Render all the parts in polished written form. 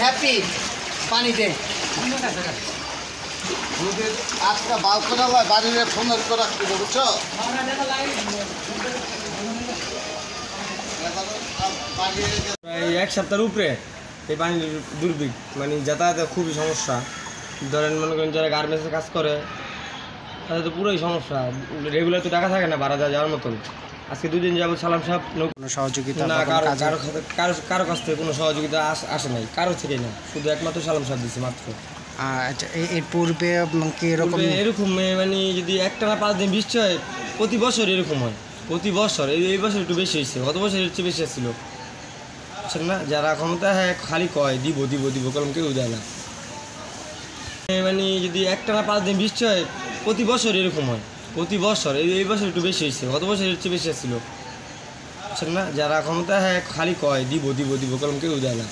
Happy পানিতে আজকে বালকোনা হয় বাড়ির ফোন করে রাখতে বুঝছো প্রায় এক সপ্তাহের উপরে এই পানির দুর্ভিক্ষ মানে যাতায়াতের খুবই সমস্যা। ধরেন মনে করেন যারা গার্মেন্টসে কাজ করে তাদের তো পুরোই সমস্যা, রেগুলার তো টাকা থাকে না ভাড়া যাওয়ার মতন। আজকে 2 দিন যাবো সালাম সাহেব কোনো সহযোগিতা না, কারো কাছ থেকে কোনো সহযোগিতা আসে নাই, কারো থেকে না, শুধু একমাত্র সালাম সাহেব দিচ্ছে মাত্র। আচ্ছা, এর পূর্বে কি এরকম মানে যদি একটানা 5 দিন বৃষ্টি হয় প্রতি বছর এরকম হয়, প্রতি বছর। এই বছর একটু বেশি হয়েছে, গত বছর এর চেয়ে বেশি আসছিল বুঝছেন না। যারা ক্ষমতা হ্যাঁ খালি কয় দিব দিব দিব, কারণ কেউ দেয় না। মানে যদি একটানা 5 দিন বৃষ্টি হয় প্রতি বছর এরকম হয়, প্রতি বছর। এই বছর একটু বেশি হয়েছে, গত বছর এর চেয়ে বেশি আসছিল বুঝছেন না। যারা ক্ষমতা হ্যাঁ খালি কয় দিব দিব দিব, কারণ কেউ দেয় না।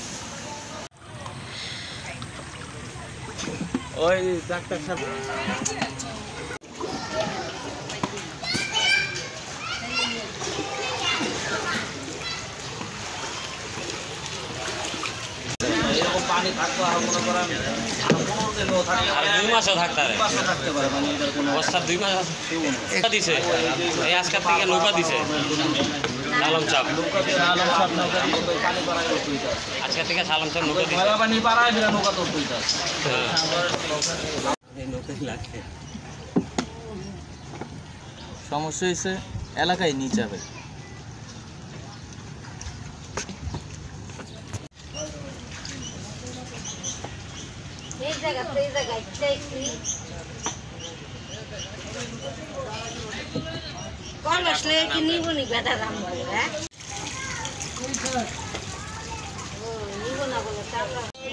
ওই ডাক্তার সাহেব পানি থাকতো আর মনে করেন 2 মাসও থাকতে পারে মানে বস্তা 2 মাস দিছে। এই আজকে থেকে নৌকা দিছে আলম চাপ, আজকে থেকে সালাম চাপ নৌকা দিছে। সমস্যা হয়েছে এলাকায় নিয়ে যাবে।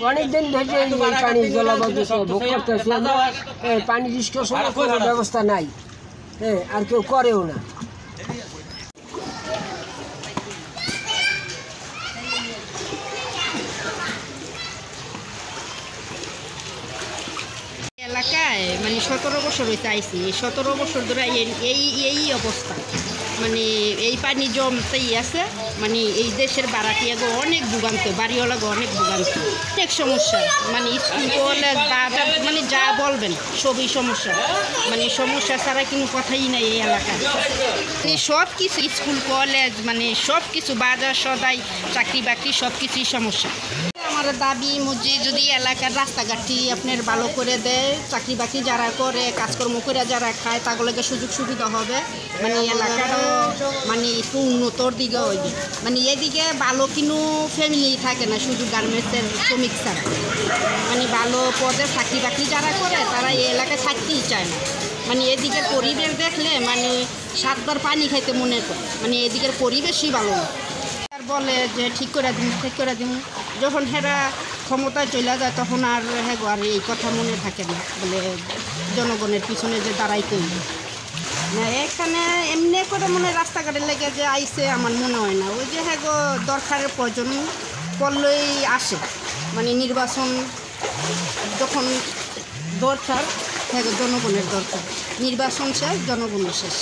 অনেকদিন ধরে পানি জলাবদ্ধ ভোগ করতেছি আমরা। পানি নিষ্কাশন করার ব্যবস্থা নাই, আর কেউ করেও না। এলাকায় মানে 17 বছর হইতে আইসি, 17 বছর ধরে এই অবস্থা। মানে এই পানি জমতেই আছে, মানে এই দেশের বাড়াটিয়াগো অনেক ভোগান্ত, বাড়িওয়ালাগো অনেক ভোগান্ত, অনেক সমস্যা। মানে স্কুল কলেজ মানে যা বলবেন সবই সমস্যা, মানে সমস্যা ছাড়া কোনো কথাই নাই এই এলাকায়। মানে সব কিছু স্কুল কলেজ মানে সব কিছু বাজার সদাই চাকরি বাকরি সব কিছুই সমস্যা। আমার দাবি মসজিদ যদি এলাকার রাস্তাঘাটটি আপনার ভালো করে দেয়, চাকরি বাকরি যারা করে কাজকর্ম করে যারা খায় তাগুলোকে সুযোগ সুবিধা হবে, মানে এলাকারও মানে একটু উন্নতর দিকে হইবে। মানে এদিকে ভালো কোনো ফ্যামিলি থাকে না, শুধু গার্মেন্টসের শ্রমিক ছাড়া। মানে ভালো পদে চাকরি বাকরি যারা করে তারা এই এলাকায় থাকতেই চায় না। মানে এদিকের পরিবেশ দেখলে মানে 7 বার পানি খাইতে মনে করে, মানে এদিকের পরিবেশই ভালো না। বলে যে ঠিক করে দিন, যখন হেরা ক্ষমতায় চলে যায় তখন আর হ্যাঁ আর এই কথা মনে থাকে না, বলে জনগণের পিছনে যে দাঁড়াইতে হইবে না। এখানে এমনি করে মনে রাস্তাঘাটের লেগে যে আইসে আমার মনে হয় না। ওই যে হ্যাঁ দরকারের প্রয়োজন পড়লেই আসে, মানে নির্বাচন যখন দরকার হ্যাঁ জনগণের দরকার, নির্বাচন শেষ জনগণের শেষ।